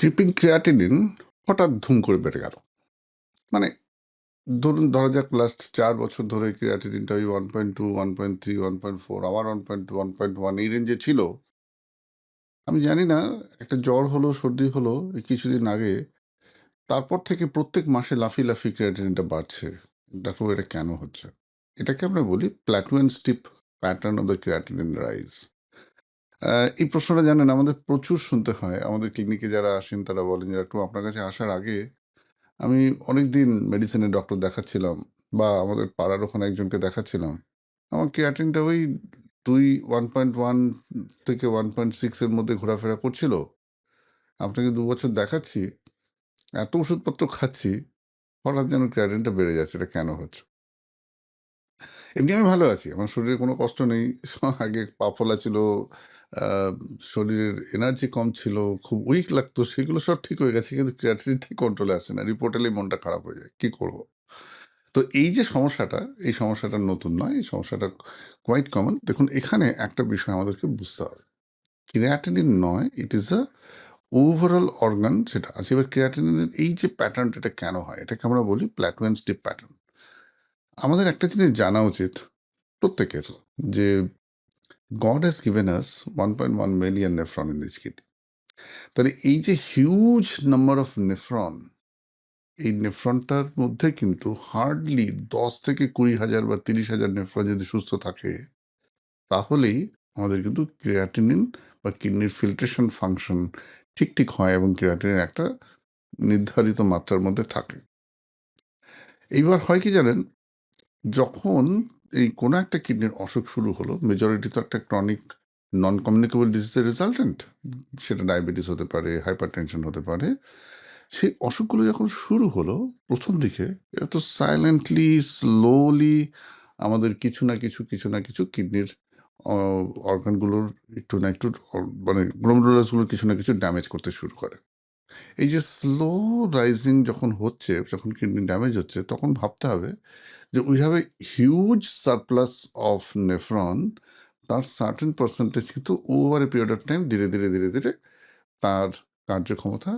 Creeping creatinine হঠাৎ ধুম করে বেড়ে গেল। মানে ধরা যাক লাস্ট 4 বছর ধরে ক্রিয়াটিনিনটা ওই 1.2, 1.3, 1.4 আবার 1.2, 1.1 এই রেঞ্জে ছিল। আমি জানি না, একটা জ্বর হলো, সর্দি হলো এই কিছুদিন আগে। তারপর থেকে প্রত্যেক মাসে লাফিয়ে লাফিয়ে ক্রিয়াটিনিনটা বাড়ছে। ডাক্তারবাবু, এটা কেন হচ্ছে? এটাকে আমরা বলি plateau and steep pattern of the creatinine rise. এই প্রশ্নটা জানেন আমাদের প্রচুর শুনতে হয়। আমাদের ক্লিনিকে যারা আসেন তারা বলেন যে, "ডাক্তারবাবু, আপনার কাছে আসার আগে আমি অনেকদিন মেডিসিনের ডক্টর দেখাচ্ছিলাম বা আমাদের পাড়ার ওখানে একজনকে দেখাচ্ছিলাম। আমার ক্রিয়াটিনটা ওই 1.1 থেকে 1.6 এর মধ্যে ঘোরাফেরা করছিল। আপনাকে ২ বছর দেখাচ্ছি, এত ওষুধপত্র খাচ্ছি, হঠাৎ যেন ক্রিয়াটিনটা বেড়ে যাচ্ছে। এটা কেন হচ্ছে?" এমনি আমি ভালো আছি। আমার শরীরে কোনো কষ্ট নেই। আগে পা ফোলা ছিল, আ শরীরের এনার্জি কম ছিল, খুব উইক লাগতো। সেগুলো সব ঠিক হয়ে গেছে। কিন্তু ক্রিয়াটিনিন ঠিক কন্ট্রোলে আসছে না। রিপোর্ট এলেই মনটা খারাপ হয়ে যায়। কি করব? তো এই যে সমস্যাটা, এই সমস্যাটা নতুন নয়। এই সমস্যাটা কোয়াইট কমন। দেখুন, এখানে একটা বিষয় আমাদেরকে বুঝতে হবে। ক্রিয়াটিনিন নয়, ইট ইস আ ওভারঅল অর্গান সেটা আছে। এবার ক্রিয়াটিনিনের এই যে প্যাটার্নটা, এটা কেন হয়? এটাকে আমরা বলি প্ল্যাটু অ্যান্ড স্টিপ প্যাটার্ন। আমাদের একটা জিনিস জানা উচিত প্রত্যেকের, যে God has given us 1.1 million nephron in this kidney. তাহলে এই যে হিউজ নাম্বার অফ নেফ্রন, এই নেফ্রনটার মধ্যে কিন্তু হার্ডলি 10 থেকে 20,000 বা 30,000 নেফ্রন যদি সুস্থ থাকে, তাহলেই আমাদের কিন্তু ক্রিয়াটিনিন বা কিডনির ফিল্ট্রেশন ফাংশন ঠিক হয় এবং ক্রিয়াটিনিন একটা নির্ধারিত মাত্রার মধ্যে থাকে। এইবার হয় কি জানেন, যখন এই কোনো একটা কিডনির অসুখ শুরু হলো, মেজরিটি তো একটা ক্রনিক নন কমিউনিকেবল ডিজিজের রেজাল্টেন্ট। সেটা ডায়াবেটিস হতে পারে, হাইপারটেনশন হতে পারে। সেই অসুখগুলো যখন শুরু হলো, প্রথম দিকে এটা তো সাইলেন্টলি, স্লোলি আমাদের কিছু না কিছু কিডনির অর্গানগুলোর একটু না একটু মানে গ্লোমেরুলাসগুলোর কিছু না কিছু ড্যামেজ করতে শুরু করে। এই যে স্লো রাইজিং যখন হচ্ছে, যখন কিডনি ড্যামেজ হচ্ছে, তখন ভাবতে হবে যে we have a huge surplus of nephron. তার সার্টেন পার্সেন্টেজ কিন্তু over a period of time ধীরে ধীরে তার কার্যক্ষমতা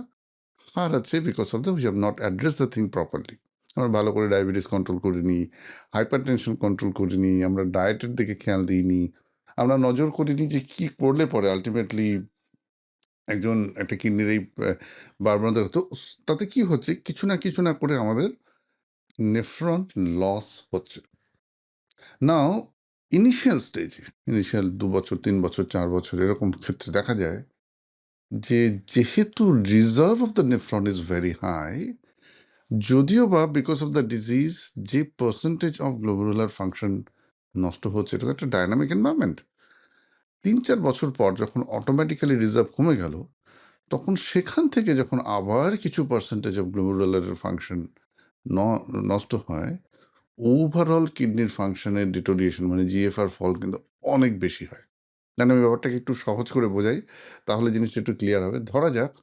হারাচ্ছে, because of the we have not address the thing properly. আমরা ভালো করে ডায়াবেটিস কন্ট্রোল করিনি, হাইপার টেনশন কন্ট্রোল করিনি, আমরা ডায়েটের দিকে খেয়াল দিইনি, আমরা নজর করিনি যে কি করলে পরে আলটিমেটলি একজন একটা কিডনির এই বারবার তো তাতে কি হচ্ছে, কিছু না করে আমাদের নেফ্রন লস হচ্ছে। নাও ইনিশিয়াল 2 বছর, 3 বছর, 4 বছর এরকম ক্ষেত্রে দেখা যায় যে যেহেতু reserve of the nephron is very high, যদিও বা বিকজ অফ দ্য ডিজিজ যে পার্সেন্টেজ অফ গ্লোমেরুলার ফাংশন নষ্ট হচ্ছে, এটা তো একটা ডায়নামিক এনভায়রনমেন্ট। 3-4 বছর পর যখন অটোমেটিক্যালি রিজার্ভ কমে গেল, তখন সেখান থেকে যখন আবার কিছু পার্সেন্টেজ অফ গ্লোমেরুলার ফাংশন নষ্ট হয়, ওভারঅল কিডনির ফাংশনের ডিটোরিয়েশন মানে জিএফআর ফল কিন্তু অনেক বেশি হয়। আমি ব্যাপারটাকে একটু সহজ করে বোঝাই, তাহলে জিনিসটা একটু ক্লিয়ার হবে। ধরা যাক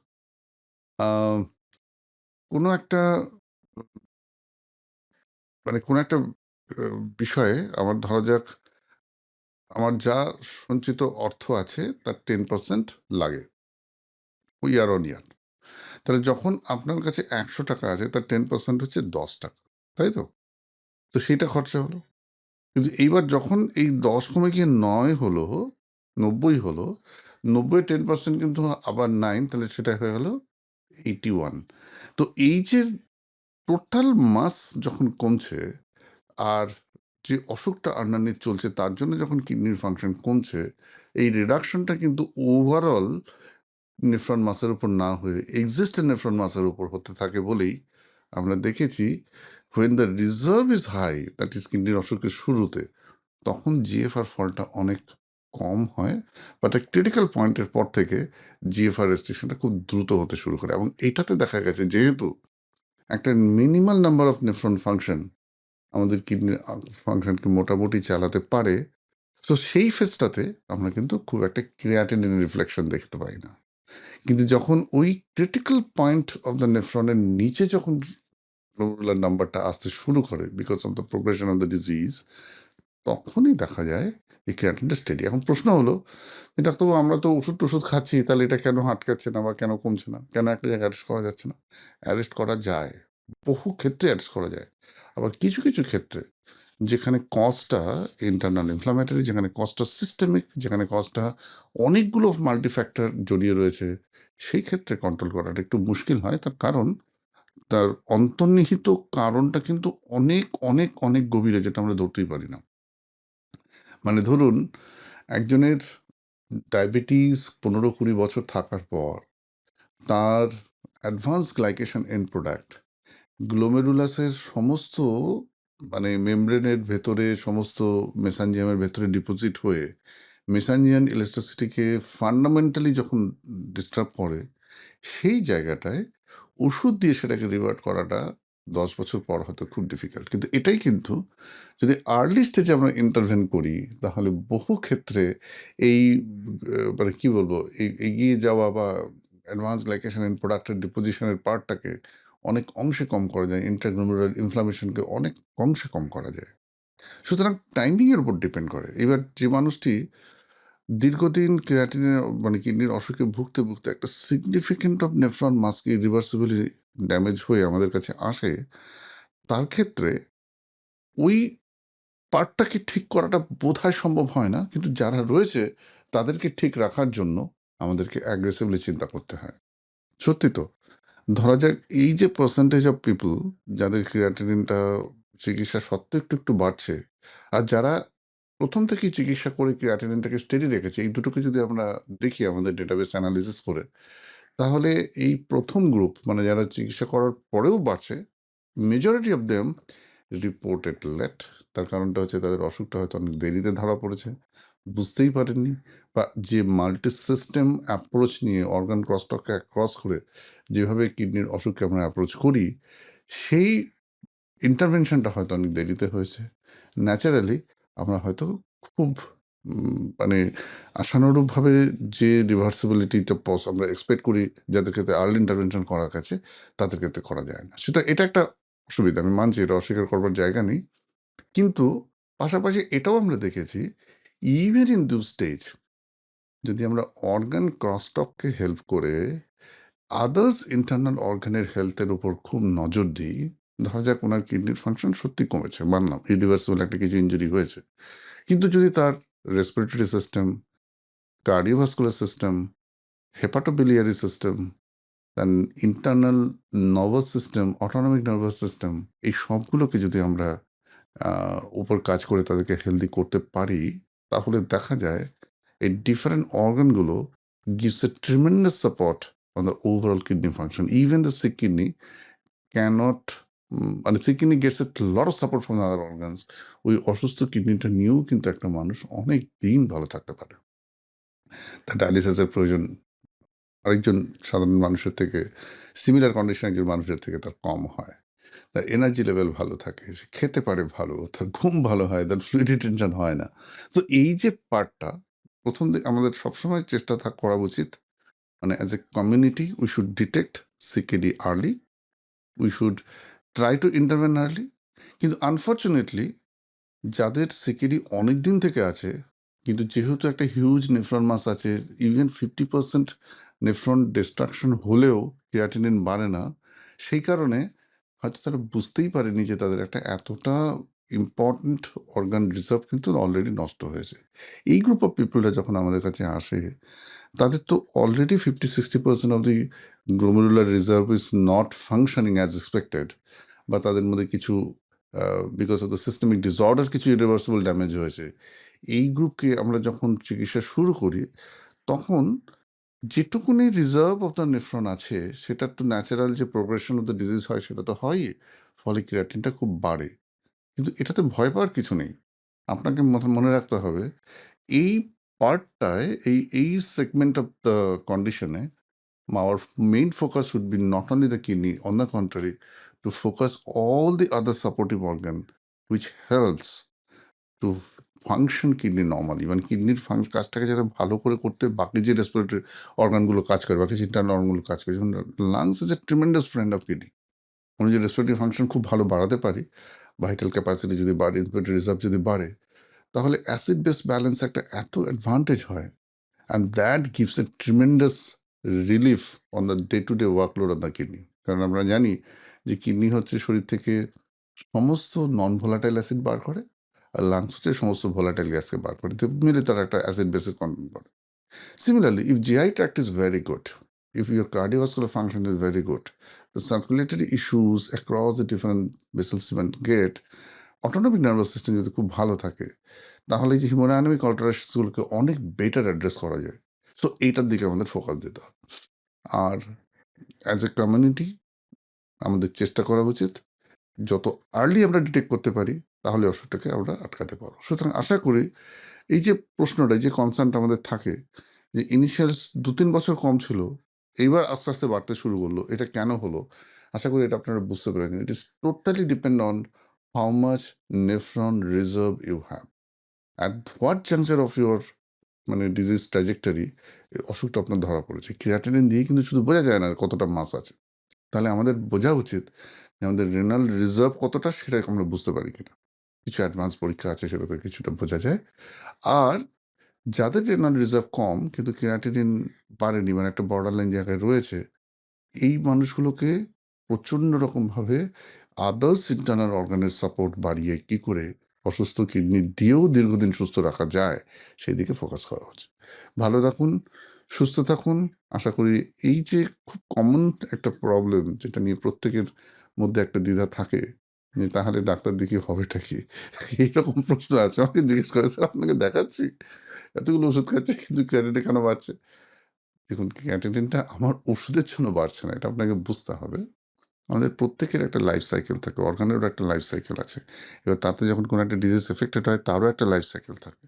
কোনো একটা কোনো একটা বিষয়ে আমার ধরা যাক আমার যা সঞ্চিত অর্থ আছে তার 10% লাগে ইয়ার অন ইয়ার। তাহলে যখন আপনার কাছে 100 টাকা আছে, তার 10% হচ্ছে 10 টাকা, তাই তো? তো সেটা খরচা হলো। কিন্তু এইবার যখন এই 10 কমে গিয়ে 9 হলো, 90 হলো, 90 10% কিন্তু আবার 9, তাহলে সেটা হয়ে গেল 81। তো এই যে টোটাল মাস যখন কমছে, আর যে অসুখটা আন্ডারনিথ চলছে তার জন্য যখন কিডনির ফাংশন কমছে, এই রিডাকশনটা কিন্তু ওভারঅল নেফ্রন মাসের উপর না হয়ে এক্সিস্টেন্ট নেফ্রন মাসের উপর হতে থাকে বলেই আমরা দেখেছি when the reserve is high, that is কিডনির অসুখের শুরুতে, তখন জিএফআর ফলটা অনেক কম হয়, বাট একটা ক্রিটিক্যাল পয়েন্টের পর থেকে জিএফআর রেস্ট্রিকশনটা খুব দ্রুত হতে শুরু করে। এবং এটাতে দেখা গেছে যেহেতু একটা minimal number of nephron function আমাদের কিডনির ফাংশনকে মোটামুটি চালাতে পারে, তো সেই ফেজটাতে আমরা কিন্তু খুব একটা ক্রিয়াটিনিন রিফ্লেকশন দেখতে পাই না। কিন্তু যখন ওই ক্রিটিক্যাল পয়েন্ট অফ দ্য নেফ্রনের নিচে যখন গ্লোমেরুলার নাম্বারটা আসতে শুরু করে because of the progression of the disease, তখনই দেখা যায় এই ক্রিয়াটিনটা স্টেডি। এখন প্রশ্ন হলো যে ডাক্তারবাবু আমরা তো ওষুধ খাচ্ছি, তাহলে এটা কেন আটকাচ্ছে না বা কেন কমছে না? কেন একটা জায়গায় অ্যারেস্ট করা যাচ্ছে না? অ্যারেস্ট করা যায়। বহু ক্ষেত্রে অ্যারেস্ট করা যায়। আবার কিছু ক্ষেত্রে যেখানে কজটা ইন্টারনাল ইনফ্লামেটরি, যেখানে কজটা সিস্টেমিক, যেখানে কজটা অনেকগুলো মাল্টিফ্যাক্টর জড়িয়ে রয়েছে, সেই ক্ষেত্রে কন্ট্রোল করাটা একটু মুশকিল হয়। তার কারণ তার অন্তর্নিহিত কারণটা কিন্তু অনেক গভীরে, যেটা আমরা ধরতেই পারি না। মানে ধরুন একজনের ডায়াবেটিস 15-20 বছর থাকার পর তার অ্যাডভান্স গ্লাইকেশন এন্ড প্রোডাক্ট গ্লোমেরুলাসের সমস্ত মানে মেমব্রেনের ভেতরে, সমস্ত মেসাঞ্জিয়ামের ভেতরে ডিপোজিট হয়ে মেসাঞ্জিয়ান ইলাস্টিসিটিকে ফান্ডামেন্টালি যখন ডিস্টার্ব করে, সেই জায়গাটায় ওষুধ দিয়ে সেটাকে রিভার্ট করাটা 10 বছর পর হয়তো খুব ডিফিকাল্ট। কিন্তু এটাই কিন্তু যদি আর্লি স্টেজে আমরা ইন্টারভেন করি, তাহলে বহু ক্ষেত্রে এই মানে কি বলবো, এই এগিয়ে যাওয়া বা অ্যাডভান্স গ্লাইকেশন এন্ড প্রোডাক্টের ডিপোজিশনের পার্টটাকে অনেক অংশে কম করা যায়, ইন্ট্রাগ্লোমেরুলার ইনফ্লামেশনকে অনেক অংশে কম করা যায়। সুতরাং টাইমিংয়ের উপর ডিপেন্ড করে। এবার যে মানুষটি দীর্ঘদিন ক্রিয়াটিনের মানে কিডনির অসুখে ভুগতে একটা significant of nephron mass irreversibly damage হয়ে আমাদের কাছে আসে, তার ক্ষেত্রে ওই পার্টটাকে ঠিক করাটা বোধহয় সম্ভব হয় না, কিন্তু যারা রয়েছে তাদেরকে ঠিক রাখার জন্য আমাদেরকে অ্যাগ্রেসিভলি চিন্তা করতে হয়। সত্যি তো। ধরা যাক এই যে পার্সেন্টেজ অফ পিপল যাদের ক্রিয়াটিনিনটা চিকিৎসা সত্ত্বেও একটু বাড়ছে, আর যারা প্রথম থেকেই চিকিৎসা করে ক্রিয়াটিনিনটাকে স্টেডি রেখেছে, এই দুটোকে যদি আমরা দেখি আমাদের ডেটাবেস অ্যানালিসিস করে, তাহলে এই প্রথম গ্রুপ মানে যারা চিকিৎসা করার পরেও বাড়ছে, majority of them reported late. তার কারণটা হচ্ছে তাদের অসুখটা হয়তো অনেক দেরিতে ধরা পড়েছে, বুঝতেই পারেননি, বা যে মাল্টি সিস্টেম অ্যাপ্রোচ নিয়ে অর্গান ক্রসটককে ক্রস করে যেভাবে কিডনির অসুখকে আমরা অ্যাপ্রোচ করি, সেই ইন্টারভেনশনটা হয়তো অনেক দেরিতে হয়েছে। ন্যাচারালি আমরা হয়তো খুব মানে আশানুরূপভাবে যে রিভার্সিবিলিটিটা আমরা এক্সপেক্ট করি যাদের ক্ষেত্রে আর্লি ইন্টারভেনশন করার কাছে, তাদের ক্ষেত্রে করা যায় না। এটা একটা অসুবিধা, আমি মানছি, এটা অস্বীকার করবার জায়গা নেই। কিন্তু পাশাপাশি এটাও আমরা দেখেছি, ইভেন ইন দিস স্টেজ যদি আমরা অর্গান ক্রসটককে হেল্প করে আদার্স ইন্টারনাল অর্গানের হেলথের উপর খুব নজর দিই, ধরা যাক ওনার কিডনির ফাংশন সত্যি কমেছে, মানলাম ইরিভার্সিবল একটা কিছু ইঞ্জুরি হয়েছে, কিন্তু যদি তার respiratory system, cardiovascular system, hepatobiliary system, তার internal nervous system, autonomic nervous system, এই সবগুলোকে যদি আমরা উপর কাজ করে তাদেরকে হেলদি করতে পারি, তাহলে দেখা যায় এই different অর্গানগুলো gives a tremendous support on the overall kidney function. Even the sick kidney cannot মানে sick kidney gets a lot of support from the other organs. ওই অসুস্থ কিডনিটা নিয়েও কিন্তু একটা মানুষ অনেক দিন ভালো থাকতে পারে। তার ডায়ালিসিসের প্রয়োজন আরেকজন সাধারণ মানুষের থেকে, সিমিলার কন্ডিশন একজন মানুষের থেকে তার কম হয়, তার এনার্জি লেভেল ভালো থাকে, সে খেতে পারে ভালো, তার ঘুম ভালো হয়, তার ফ্লুইড রিটেনশন হয় না। তো এই যে পার্টটা প্রথম দিকে আমাদের সবসময় চেষ্টা করা উচিত, মানে as a community we should detect CKD early, we should try to intervene early. কিন্তু আনফর্চুনেটলি যাদের সিকেডি অনেক দিন থেকে আছে, কিন্তু যেহেতু একটা হিউজ নেফ্রন মাস আছে, ইভেন 50% নেফ্রন ডিস্ট্রাকশন হলেও ক্রিয়াটিনিন বাড়ে না, সেই কারণে হয়তো তারা বুঝতেই পারেনি যে তাদের একটা এতটা ইম্পর্ট্যান্ট অর্গান রিজার্ভ কিন্তু অলরেডি নষ্ট হয়েছে। এই গ্রুপ অফ পিপলরা যখন আমাদের কাছে আসে, তাদের তো already 50-60% of the glomerular reserve is not functioning as expected, বা তাদের মধ্যে কিছু because of the systemic disorder কিছু ইরিভার্সিবল ড্যামেজ হয়েছে। এই গ্রুপকে আমরা যখন চিকিৎসা শুরু করি, তখন যেটুকুনি রিজার্ভ অফ দ্য নেফ্রন আছে, সেটার তো ন্যাচারাল যে প্রোগ্রেশন অফ দ্য ডিজিজ হয় সেটা তো হয়ই, ফলে ক্রিয়াটিনটা খুব বাড়ে। কিন্তু এটাতে ভয় পাওয়ার কিছু নেই। আপনাকে মনে রাখতে হবে এই পার্টটায়, এই সেগমেন্ট অফ দ্য কন্ডিশনে our main focus should be not only the kidney, on the contrary, to focus all the other supportive organ which helps to function kidney normally. মানে কিডনির কাজটাকে যাতে ভালো করে করতে বাকি যে রেসপিরেটরি অর্গানগুলো কাজ করে, বাকি যে ইন্টারনাল অর্গানগুলো কাজ করে, যেমন lungs is a tremendous friend of kidney. আমরা যদি রেসপিরেটরি ফাংশন খুব ভালো বাড়াতে পারি, ভাইটাল ক্যাপাসিটি যদি বাড়ে, রেসপিরেটরি রিজার্ভ যদি বাড়ে, তাহলে অ্যাসিড বেস ব্যালেন্স একটা এত অ্যাডভান্টেজ হয়, and that gives a tremendous relief on the day to day workload of the kidney. কারণ আমরা জানি যে কিডনি হচ্ছে শরীর থেকে সমস্ত নন ভোলাটাইল অ্যাসিড বার করে, আর লাংস হচ্ছে সমস্ত ভোলাটাইল গ্যাসকে বার করে, তো মিলে তারা একটা অ্যাসিড বেসিস কন্ট্রোল করে। Similarly, if GI tract is very good, if your cardiovascular function is very good, the circulatory issues across the different vessel segment get autonomic nervous system যদি খুব ভালো থাকে, তাহলে এই যে হিমোডাইনামিক অল্টারেশনসগুলোকে অনেক বেটার অ্যাড্রেস করা যায়। সো এইটার দিকে আমাদের ফোকাস দিতে হবে। আর অ্যাজ এ কমিউনিটি আমাদের চেষ্টা করা উচিত যত আর্লি আমরা ডিটেক্ট করতে পারি, তাহলে অসুখটাকে আমরা আটকাতে পারবো। সুতরাং আশা করি এই যে প্রশ্নটা, যে কনসার্নটা আমাদের থাকে যে ইনিশিয়াল 2-3 বছর কম ছিল, এইবার আস্তে আস্তে বাড়তে শুরু করলো, এটা কেন হলো? আশা করি এটা আপনারা বুঝতে পেরেছেন। It is totally depend on how much nephron reserve you have at what juncture of your মানে ডিজিজ ট্র্যাজেক্টরি অসুখটা আপনার ধরা পড়েছে। ক্রিয়াটিনিন দিয়ে কিন্তু শুধু বোঝা যায় না কতটা মাস আছে। তাহলে আমাদের বোঝা উচিত যে আমাদের রেনাল রিজার্ভ কতটা, সেটা আমরা বুঝতে পারি কিনা। কিছু অ্যাডভান্স পরীক্ষা আছে, সেটাতে কিছুটা বোঝা যায়। আর যাদের রেনাল রিজার্ভ কম কিন্তু ক্রিয়াটিনিন বাড়েনি, মানে একটা বর্ডার লাইন জায়গায় রয়েছে, এই মানুষগুলোকে প্রচণ্ড রকমভাবে আদার্স ইন্টারনাল অর্গানের সাপোর্ট বাড়িয়ে কি করে অসুস্থ কিডনি দিয়েও দীর্ঘদিন সুস্থ রাখা যায়, সেই দিকে ফোকাস করা হচ্ছে। ভালো থাকুন, সুস্থ থাকুন। আশা করি এই যে খুব কমন একটা প্রবলেম, যেটা নিয়ে প্রত্যেকের মধ্যে একটা দ্বিধা থাকে যে তাহলে ডাক্তার দেখি হবেটা কি, এইরকম প্রশ্ন আছে। আমাকে জিজ্ঞেস করে, স্যার আপনাকে দেখাচ্ছি, এতগুলো ওষুধ খাচ্ছি কিন্তু ক্রিয়াটিনিন কেন বাড়ছে? দেখুন, ক্রিয়াটিনিনটা আমার ওষুধের জন্য বাড়ছে না, এটা আপনাকে বুঝতে হবে। আমাদের প্রত্যেকের একটা লাইফ সাইকেল থাকে, অর্গানেরও একটা লাইফ সাইকেল আছে। এবার তাতে যখন কোনো একটা ডিজিজ এফেক্টেড হয়, তারও একটা লাইফ সাইকেল থাকে।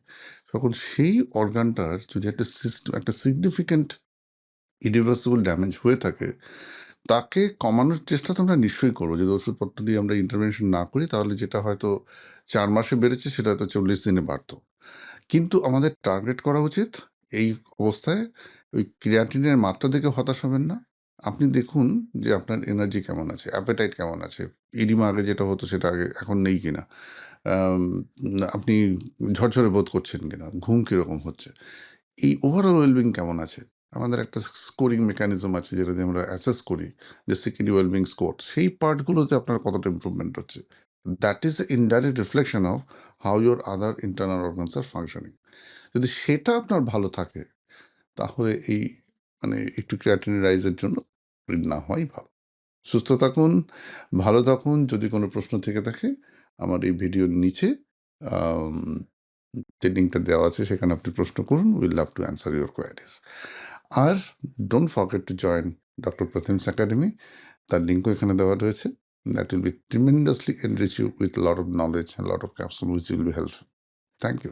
তখন সেই অর্গানটার যদি একটা সিগনিফিক্যান্ট ইরিভার্সিবল ড্যামেজ হয়ে থাকে, তাকে কমানোর চেষ্টা তো আমরা নিশ্চয়ই করবো। যদি ওষুধপত্র দিয়ে আমরা ইন্টারভেনশন না করি, তাহলে যেটা হয়তো 4 মাসে বেড়েছে, সেটা হয়তো 40 দিনে বাড়তো। কিন্তু আমাদের টার্গেট করা উচিত এই অবস্থায় ওই ক্রিয়াটিনের মাত্রা দেখে হতাশ হবেন না। আপনি দেখুন যে আপনার এনার্জি কেমন আছে, অ্যাপেটাইট কেমন আছে, ইডিমা আগে যেটা হতো সেটা আগে এখন নেই কিনা, আপনি ঝরঝরে বোধ করছেন কিনা, ঘুম কীরকম হচ্ছে, এই ওভারঅল ওয়েলবিং কেমন আছে। আমাদের একটা স্কোরিং মেকানিজম আছে যেটা দিয়ে আমরা অ্যাসেস করি, যে সিকিডি ওয়েলবিং স্কোর, সেই পার্টগুলোতে আপনার কতটা ইম্প্রুভমেন্ট হচ্ছে। That is indirect reflection of how your other internal organs are functioning. যদি সেটা আপনার ভালো থাকে, তাহলে এই মানে একটু ক্রিয়াটিনিন রাইজের জন্য না হওয়াই ভালো। সুস্থ থাকুন, ভালো থাকুন। যদি কোনো প্রশ্ন থেকে থাকে, আমার এই ভিডিওর নিচে যে লিঙ্কটা দেওয়া আছে, সেখানে আপনি প্রশ্ন করুন। Will love to answer your queries. আর don't forget to join doctor Pratim's academy, তার লিঙ্কও এখানে দেওয়া রয়েছে। That will be tremendously enrich you with lot of knowledge and lot of capsule which will be helpful. Thank you.